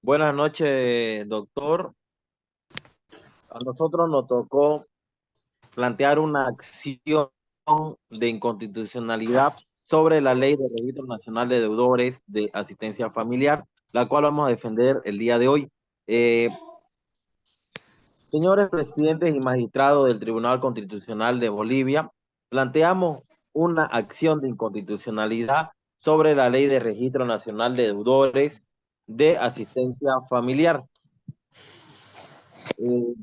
Buenas noches, doctor. A nosotros nos tocó plantear una acción de inconstitucionalidad sobre la Ley de Registro Nacional de Deudores de Asistencia Familiar, la cual vamos a defender el día de hoy. Señores presidentes y magistrados del Tribunal Constitucional de Bolivia, planteamos una acción de inconstitucionalidad sobre la Ley de Registro Nacional de Deudores de Asistencia Familiar. Eh,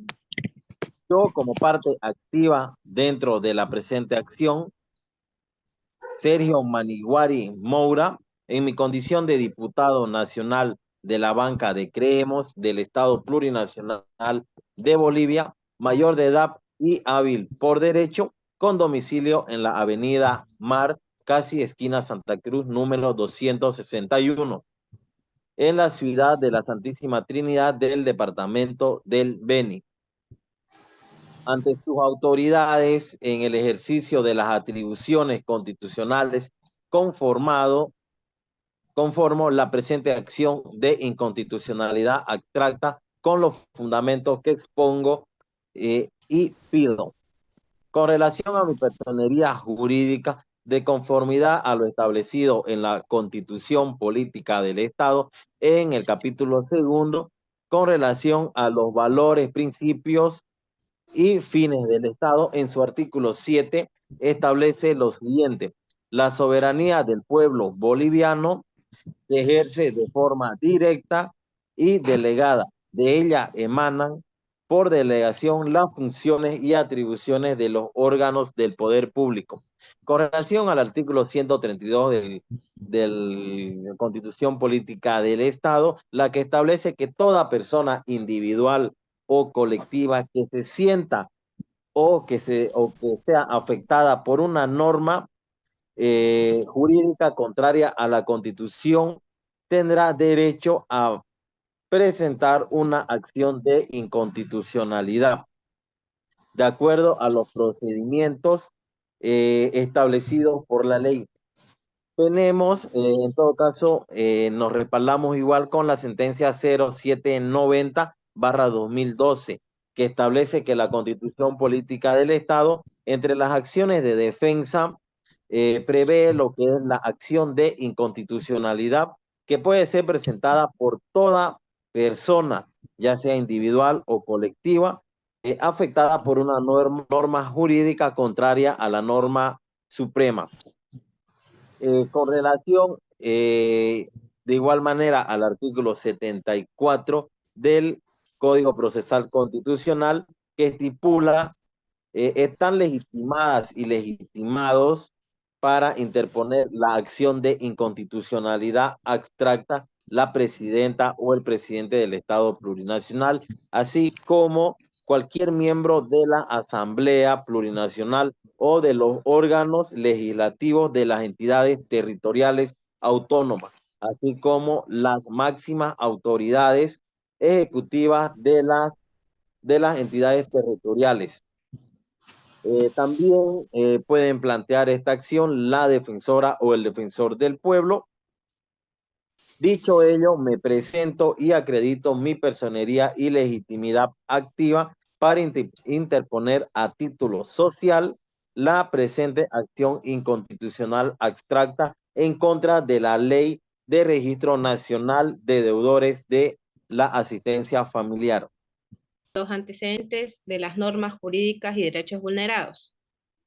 Yo, como parte activa dentro de la presente acción, Sergio Maniguari Moura, en mi condición de diputado nacional de la banca de Creemos del Estado Plurinacional de Bolivia, mayor de edad y hábil por derecho, con domicilio en la avenida Mar, casi esquina Santa Cruz, número 261, en la ciudad de la Santísima Trinidad del departamento del Beni, ante sus autoridades en el ejercicio de las atribuciones constitucionales, conformo la presente acción de inconstitucionalidad abstracta con los fundamentos que expongo y pido. Con relación a mi personería jurídica, de conformidad a lo establecido en la Constitución Política del Estado, en el capítulo segundo, con relación a los valores, principios y fines del Estado, en su artículo 7 establece lo siguiente: la soberanía del pueblo boliviano se ejerce de forma directa y delegada. De ella emanan por delegación las funciones y atribuciones de los órganos del poder público. Con relación al artículo 132 del Constitución Política del Estado, la que establece que toda persona individual o colectiva que se sienta o que sea afectada por una norma jurídica contraria a la Constitución tendrá derecho a presentar una acción de inconstitucionalidad de acuerdo a los procedimientos establecidos por la ley. Tenemos, en todo caso, nos respaldamos igual con la sentencia 0790/2012, que establece que la Constitución Política del Estado, entre las acciones de defensa, prevé lo que es la acción de inconstitucionalidad, que puede ser presentada por toda persona, ya sea individual o colectiva, afectada por una norma jurídica contraria a la norma suprema. Con relación, de igual manera, al artículo 74 del Código Procesal Constitucional, que estipula, están legitimadas y legitimados para interponer la acción de inconstitucionalidad abstracta la presidenta o el presidente del Estado plurinacional, así como cualquier miembro de la Asamblea Plurinacional o de los órganos legislativos de las entidades territoriales autónomas, así como las máximas autoridades ejecutivas de las entidades territoriales. También pueden plantear esta acción la defensora o el defensor del pueblo. Dicho ello, me presento y acredito mi personería y legitimidad activa para interponer a título social la presente acción inconstitucional abstracta en contra de la Ley de Registro Nacional de Deudores de la Asistencia Familiar. Los antecedentes de las normas jurídicas y derechos vulnerados.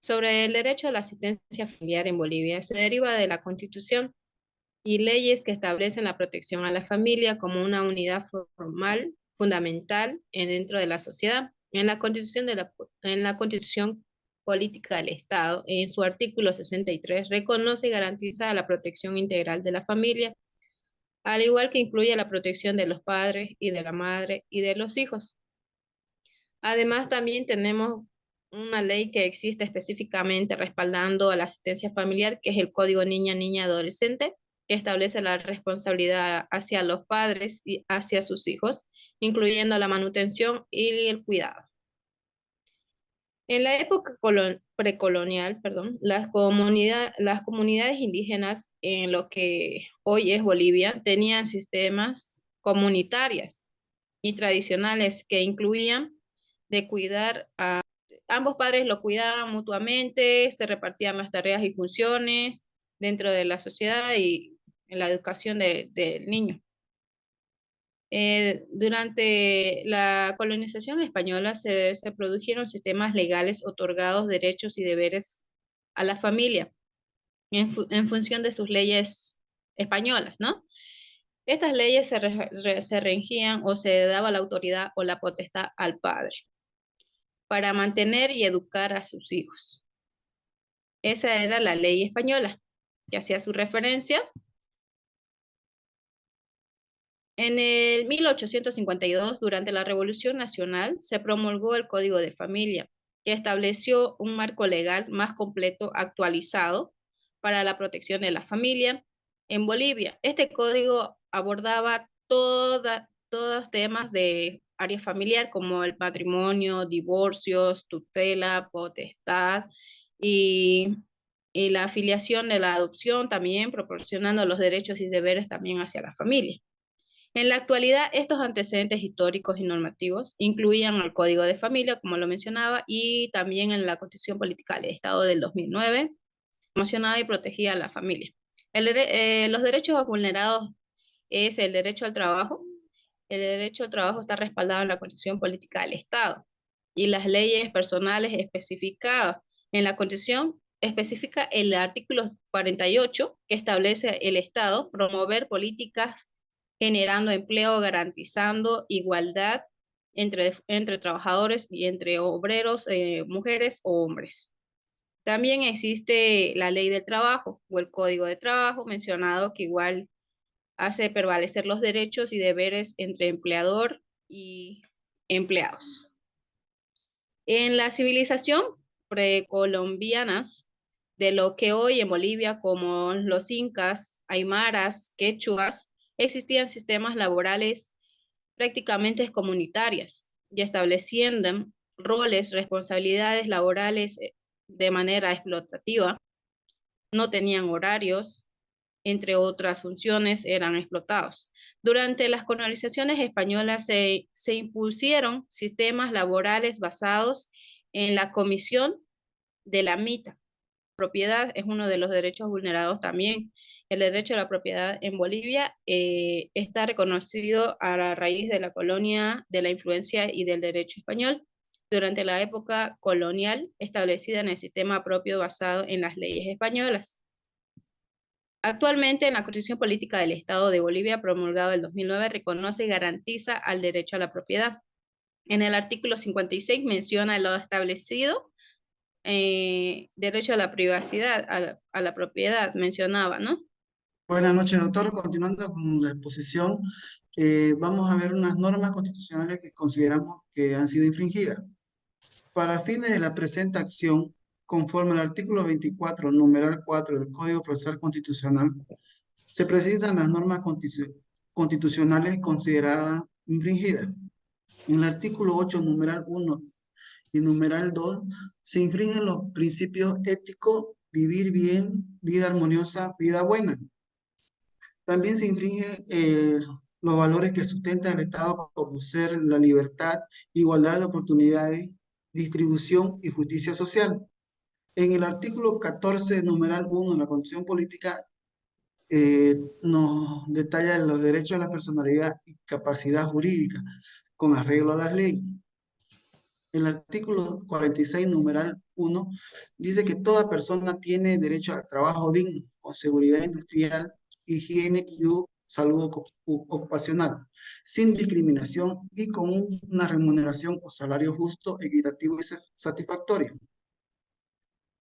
Sobre el derecho a la asistencia familiar en Bolivia, se deriva de la Constitución y leyes que establecen la protección a la familia como una unidad formal, fundamental dentro de la sociedad. En la Constitución Política del Estado, en su artículo 63, reconoce y garantiza la protección integral de la familia, al igual que incluye la protección de los padres y de la madre y de los hijos. Además, también tenemos una ley que existe específicamente respaldando a la asistencia familiar, que es el Código Niña Adolescente, que establece la responsabilidad hacia los padres y hacia sus hijos, incluyendo la manutención y el cuidado. En la época precolonial, las comunidades indígenas en lo que hoy es Bolivia tenían sistemas comunitarias y tradicionales que incluían de cuidar a ambos padres lo cuidaban mutuamente, se repartían las tareas y funciones dentro de la sociedad y en la educación del niño. Durante la colonización española se produjeron sistemas legales otorgados derechos y deberes a la familia en función de sus leyes españolas, ¿no? Estas leyes se regían o se daba la autoridad o la potestad al padre para mantener y educar a sus hijos. Esa era la ley española, que hacía su referencia. En el 1852, durante la Revolución Nacional, se promulgó el Código de Familia, que estableció un marco legal más completo, actualizado, para la protección de la familia en Bolivia. Este código abordaba todos temas de área familiar, como el matrimonio, divorcios, tutela, potestad y, y la afiliación de la adopción, también proporcionando los derechos y deberes también hacia la familia. En la actualidad, estos antecedentes históricos y normativos incluían el Código de Familia, como lo mencionaba, y también en la Constitución Política del Estado del 2009, promocionaba y protegía a la familia. Los derechos vulnerados es el derecho al trabajo. El derecho al trabajo está respaldado en la Constitución Política del Estado y las leyes personales especificadas en la Constitución especifica el artículo 48 que establece el Estado promover políticas generando empleo, garantizando igualdad entre trabajadores y entre obreros, mujeres o hombres. También existe la ley del trabajo o el código de trabajo mencionado que igual hace prevalecer los derechos y deberes entre empleador y empleados. En la civilización precolombianas, de lo que hoy en Bolivia como los incas, aymaras, quechuas, existían sistemas laborales prácticamente comunitarias y estableciendo roles, responsabilidades laborales de manera explotativa, no tenían horarios, entre otras funciones, eran explotados. Durante las colonizaciones españolas se impusieron sistemas laborales basados en la comisión de la mitad. Propiedad es uno de los derechos vulnerados también. El derecho a la propiedad en Bolivia está reconocido a la raíz de la colonia, de la influencia y del derecho español durante la época colonial establecida en el sistema propio basado en las leyes españolas. Actualmente, en la Constitución Política del Estado de Bolivia, promulgado en 2009, reconoce y garantiza al derecho a la propiedad. En el artículo 56 menciona lo establecido, derecho a la privacidad, a la propiedad, mencionaba, ¿no? Buenas noches, doctor. Continuando con la exposición, vamos a ver unas normas constitucionales que consideramos que han sido infringidas. Para fines de la presente acción, conforme al artículo 24, numeral 4 del Código Procesal Constitucional, se precisan las normas constitucionales consideradas infringidas. En el artículo 8, numeral 1 y numeral 2, se infringen los principios éticos, vivir bien, vida armoniosa, vida buena. También se infringen los valores que sustentan el Estado como ser la libertad, igualdad de oportunidades, distribución y justicia social. En el artículo 14, numeral 1 de la Constitución Política, nos detalla los derechos de la personalidad y capacidad jurídica con arreglo a las leyes. El artículo 46, numeral 1, dice que toda persona tiene derecho al trabajo digno, con seguridad industrial, higiene y salud ocupacional, sin discriminación y con una remuneración o salario justo, equitativo y satisfactorio.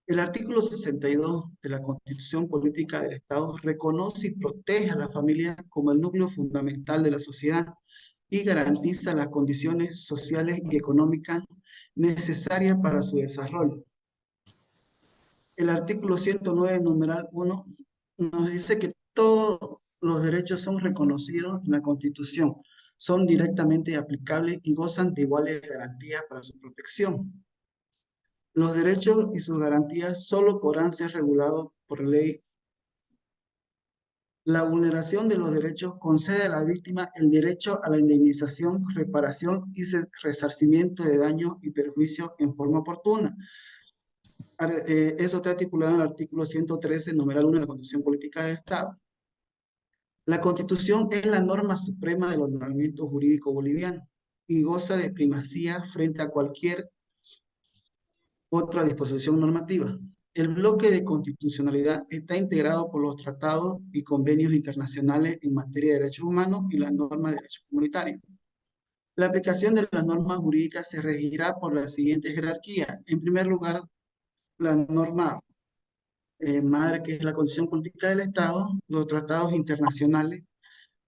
El artículo 62 de la Constitución Política del Estado reconoce y protege a la familia como el núcleo fundamental de la sociedad y garantiza las condiciones sociales y económicas necesarias para su desarrollo. El artículo 109, numeral 1, nos dice que todos los derechos son reconocidos en la Constitución, son directamente aplicables y gozan de iguales garantías para su protección. Los derechos y sus garantías solo podrán ser regulados por ley La vulneración de los derechos concede a la víctima el derecho a la indemnización, reparación y resarcimiento de daños y perjuicios en forma oportuna. Eso está estipulado en el artículo 113, numeral 1 de la Constitución Política del Estado. La Constitución es la norma suprema del ordenamiento jurídico boliviano y goza de primacía frente a cualquier otra disposición normativa. El bloque de constitucionalidad está integrado por los tratados y convenios internacionales en materia de derechos humanos y las normas de derechos comunitarios. La aplicación de las normas jurídicas se regirá por la siguiente jerarquía. En primer lugar, la norma madre, que es la Constitución Política del Estado, los tratados internacionales,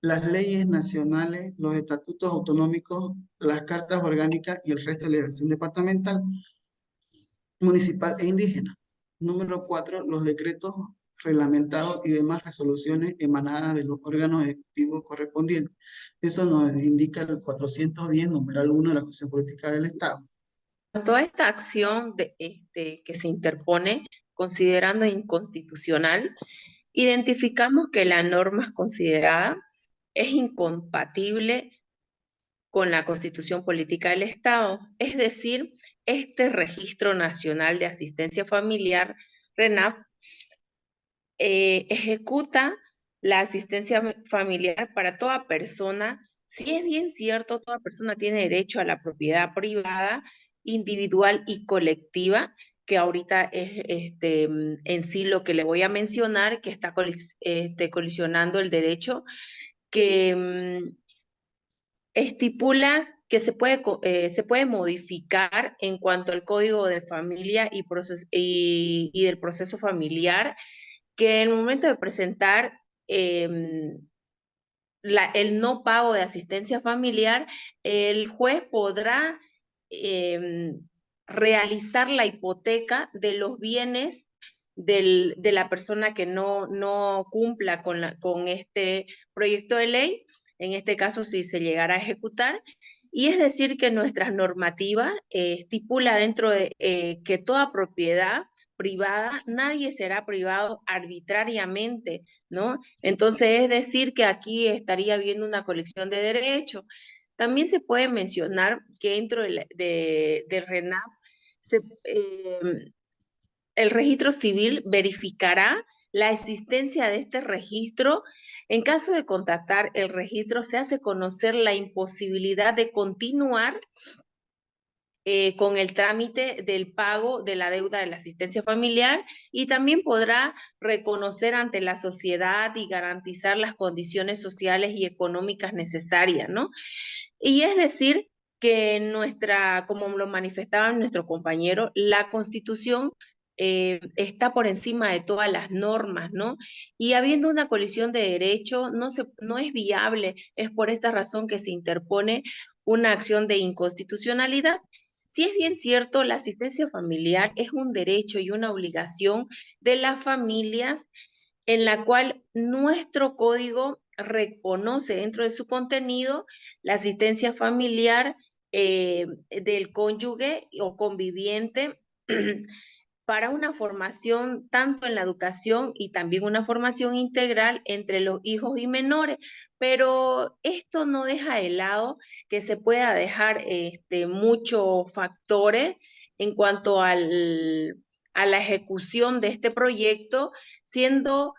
las leyes nacionales, los estatutos autonómicos, las cartas orgánicas y el resto de legislación departamental, municipal e indígena. Número 4, los decretos reglamentados y demás resoluciones emanadas de los órganos ejecutivos correspondientes. Eso nos indica el 410, numeral 1 de la Constitución Política del Estado. Toda esta acción que se interpone considerando inconstitucional, identificamos que la norma considerada es incompatible con la Constitución Política del Estado, es decir, este Registro Nacional de Asistencia Familiar, RENAF, ejecuta la asistencia familiar para toda persona. Si es bien cierto, toda persona tiene derecho a la propiedad privada, individual y colectiva, que ahorita es en sí lo que le voy a mencionar, que está colisionando el derecho que estipula que se puede modificar en cuanto al código de familia y del proceso familiar, que en el momento de presentar el no pago de asistencia familiar, el juez podrá realizar la hipoteca de los bienes de la persona que no cumpla con este proyecto de ley, en este caso si se llegara a ejecutar. Y es decir que nuestra normativa estipula dentro de que toda propiedad privada, nadie será privado arbitrariamente, ¿no? Entonces es decir que aquí estaría habiendo una colección de derechos. También se puede mencionar que dentro del RENAP el registro civil verificará la existencia de este registro. En caso de contactar el registro, se hace conocer la imposibilidad de continuar con el trámite del pago de la deuda de la asistencia familiar, y también podrá reconocer ante la sociedad y garantizar las condiciones sociales y económicas necesarias, ¿no? Y es decir que como lo manifestaba nuestro compañero, la Constitución está por encima de todas las normas, ¿no? Y habiendo una colisión de derechos, no es viable. Es por esta razón que se interpone una acción de inconstitucionalidad. Si es bien cierto, la asistencia familiar es un derecho y una obligación de las familias, en la cual nuestro código reconoce dentro de su contenido la asistencia familiar del cónyuge o conviviente para una formación tanto en la educación y también una formación integral entre los hijos y menores. Pero esto no deja de lado que se pueda dejar muchos factores en cuanto a la ejecución de este proyecto, siendo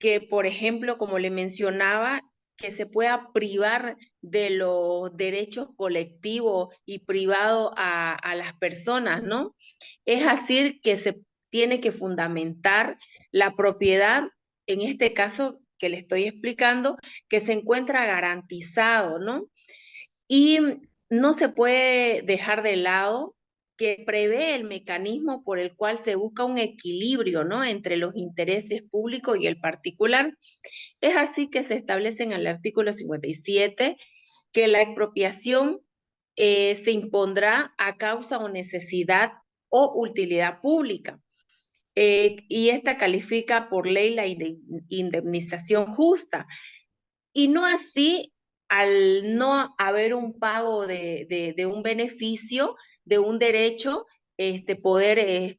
que, por ejemplo, como le mencionaba, que se pueda privar de los derechos colectivos y privados a las personas, ¿no? Es así que se tiene que fundamentar la propiedad, en este caso que le estoy explicando, que se encuentra garantizado, ¿no? Y no se puede dejar de lado que prevé el mecanismo por el cual se busca un equilibrio, ¿no?, entre los intereses públicos y el particular. Es así que se establece en el artículo 57 que la expropiación se impondrá a causa o necesidad o utilidad pública. Y esta califica por ley la indemnización justa. Y no así, al no haber un pago de un beneficio, de un derecho, poder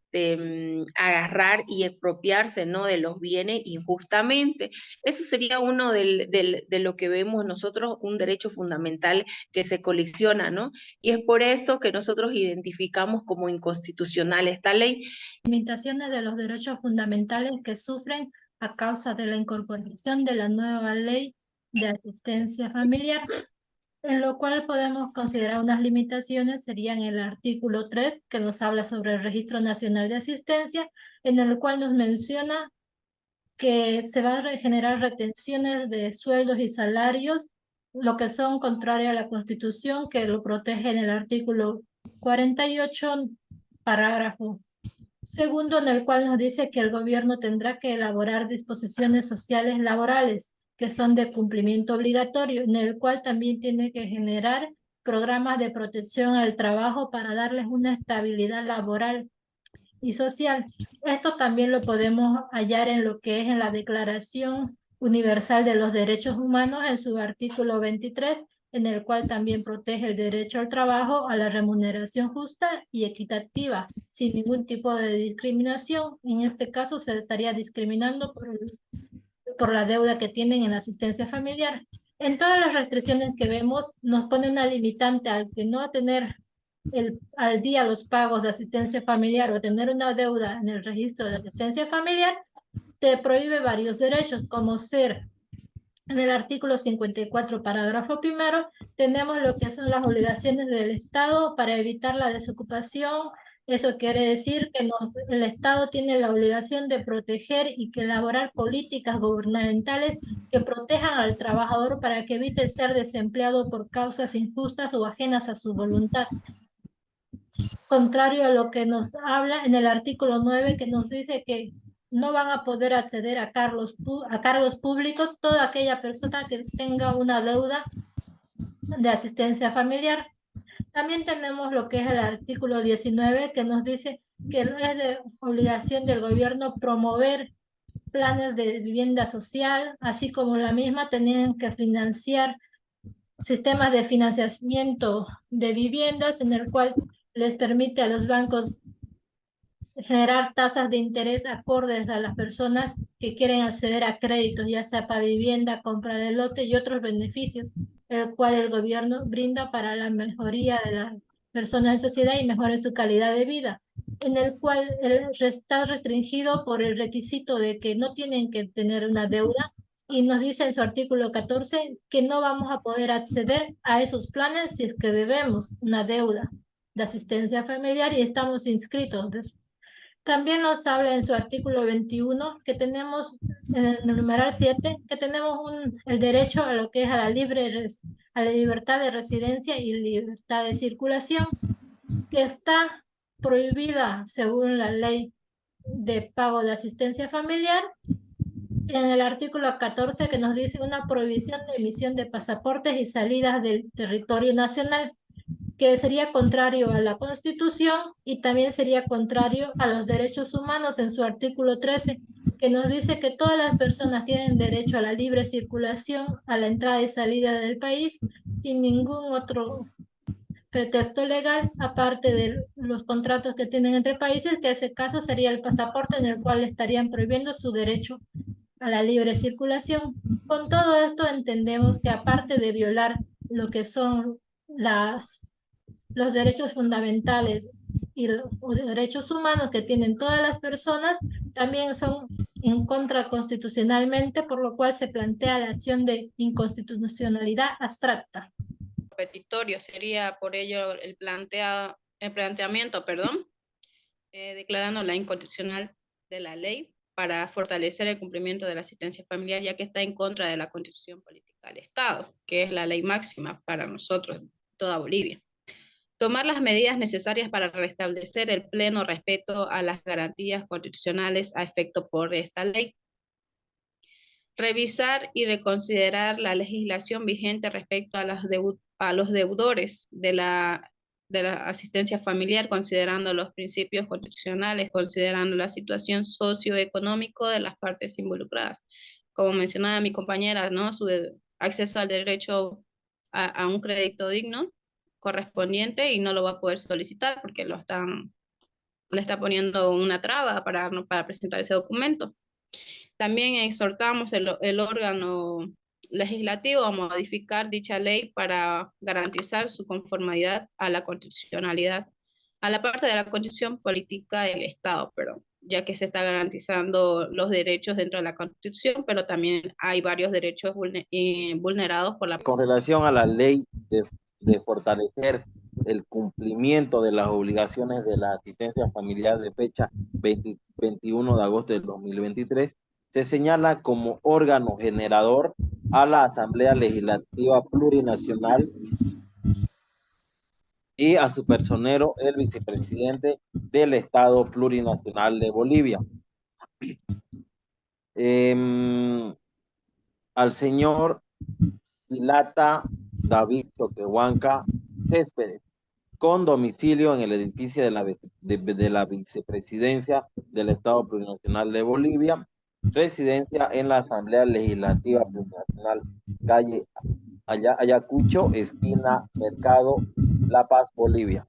agarrar y expropiarse, ¿no?, de los bienes injustamente. Eso sería uno de lo que vemos nosotros, un derecho fundamental que se colisiona, ¿no? Y es por eso que nosotros identificamos como inconstitucional esta ley. Limitaciones de los derechos fundamentales que sufren a causa de la incorporación de la nueva ley de asistencia familiar, en lo cual podemos considerar unas limitaciones, serían el artículo 3, que nos habla sobre el Registro Nacional de Asistencia, en el cual nos menciona que se van a generar retenciones de sueldos y salarios, lo que son contrarios a la Constitución, que lo protege en el artículo 48, parágrafo segundo, en el cual nos dice que el gobierno tendrá que elaborar disposiciones sociales laborales que son de cumplimiento obligatorio, en el cual también tiene que generar programas de protección al trabajo para darles una estabilidad laboral y social. Esto también lo podemos hallar en lo que es en la Declaración Universal de los Derechos Humanos, en su artículo 23, en el cual también protege el derecho al trabajo, a la remuneración justa y equitativa, sin ningún tipo de discriminación. En este caso se estaría discriminando por la deuda que tienen en la asistencia familiar. En todas las restricciones que vemos, nos pone una limitante al que no tener al día los pagos de asistencia familiar o tener una deuda en el registro de asistencia familiar, te prohíbe varios derechos, como ser, en el artículo 54, parágrafo primero, tenemos lo que son las obligaciones del Estado para evitar la desocupación. Eso quiere decir que el Estado tiene la obligación de proteger y que elaborar políticas gubernamentales que protejan al trabajador para que evite ser desempleado por causas injustas o ajenas a su voluntad. Contrario a lo que nos habla en el artículo 9, que nos dice que no van a poder acceder a cargos públicos toda aquella persona que tenga una deuda de asistencia familiar. También tenemos lo que es el artículo 19, que nos dice que es de obligación del gobierno promover planes de vivienda social, así como la misma tienen que financiar sistemas de financiamiento de viviendas, en el cual les permite a los bancos generar tasas de interés acordes a las personas que quieren acceder a créditos, ya sea para vivienda, compra de lote y otros beneficios, el cual el gobierno brinda para la mejoría de las personas en sociedad y mejore su calidad de vida, en el cual está restringido por el requisito de que no tienen que tener una deuda, y nos dice en su artículo 14 que no vamos a poder acceder a esos planes si es que debemos una deuda de asistencia familiar y estamos inscritos. También nos habla en su artículo 21 que tenemos, en el numeral 7, que tenemos el derecho a lo que es a la libertad de residencia y libertad de circulación, que está prohibida según la ley de pago de asistencia familiar. En el artículo 14, que nos dice una prohibición de emisión de pasaportes y salidas del territorio nacional, que sería contrario a la Constitución y también sería contrario a los derechos humanos en su artículo 13, que nos dice que todas las personas tienen derecho a la libre circulación, a la entrada y salida del país, sin ningún otro pretexto legal, aparte de los contratos que tienen entre países, que en ese caso sería el pasaporte, en el cual estarían prohibiendo su derecho a la libre circulación. Con todo esto entendemos que aparte de violar lo que son los derechos fundamentales y los derechos humanos que tienen todas las personas, también son en contra constitucionalmente, por lo cual se plantea la acción de inconstitucionalidad abstracta. Petitorio sería por ello el planteamiento, declarando la inconstitucional de la ley para fortalecer el cumplimiento de la asistencia familiar, ya que está en contra de la Constitución Política del Estado, que es la ley máxima para nosotros, toda Bolivia. Tomar las medidas necesarias para restablecer el pleno respeto a las garantías constitucionales a efecto por esta ley. Revisar y reconsiderar la legislación vigente respecto a los deudores de la asistencia familiar, considerando los principios constitucionales, considerando la situación socioeconómica de las partes involucradas. Como mencionaba mi compañera, ¿no? Su acceso al derecho a un crédito digno correspondiente y no lo va a poder solicitar porque lo están le está poniendo una traba para presentar ese documento. También exhortamos el órgano legislativo a modificar dicha ley para garantizar su conformidad a la constitucionalidad, a la parte de la constitución política del Estado, pero ya que se está garantizando los derechos dentro de la Constitución, pero también hay varios derechos vulnerados por la... Con relación a la ley de fortalecer el cumplimiento de las obligaciones de la asistencia familiar de fecha 21 de agosto del 2023, se señala como órgano generador a la Asamblea Legislativa Plurinacional y a su personero, el vicepresidente del Estado Plurinacional de Bolivia. Al señor Pilata David Choquehuanca Céspedes, con domicilio en el edificio de la Vicepresidencia del Estado Plurinacional de Bolivia, residencia en la Asamblea Legislativa Plurinacional, calle Ayacucho, esquina Mercado, La Paz, Bolivia.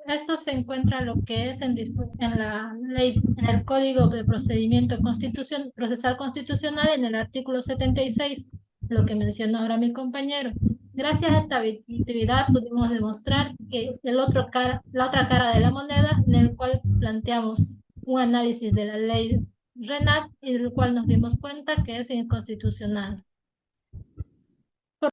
Esto se encuentra lo que es en la ley, en el Código de Procedimiento Procesal Constitucional, en el artículo 76, lo que mencionó ahora mi compañero. Gracias a esta actividad pudimos demostrar que la otra cara de la moneda, en el cual planteamos un análisis de la ley RENAT y del cual nos dimos cuenta que es inconstitucional.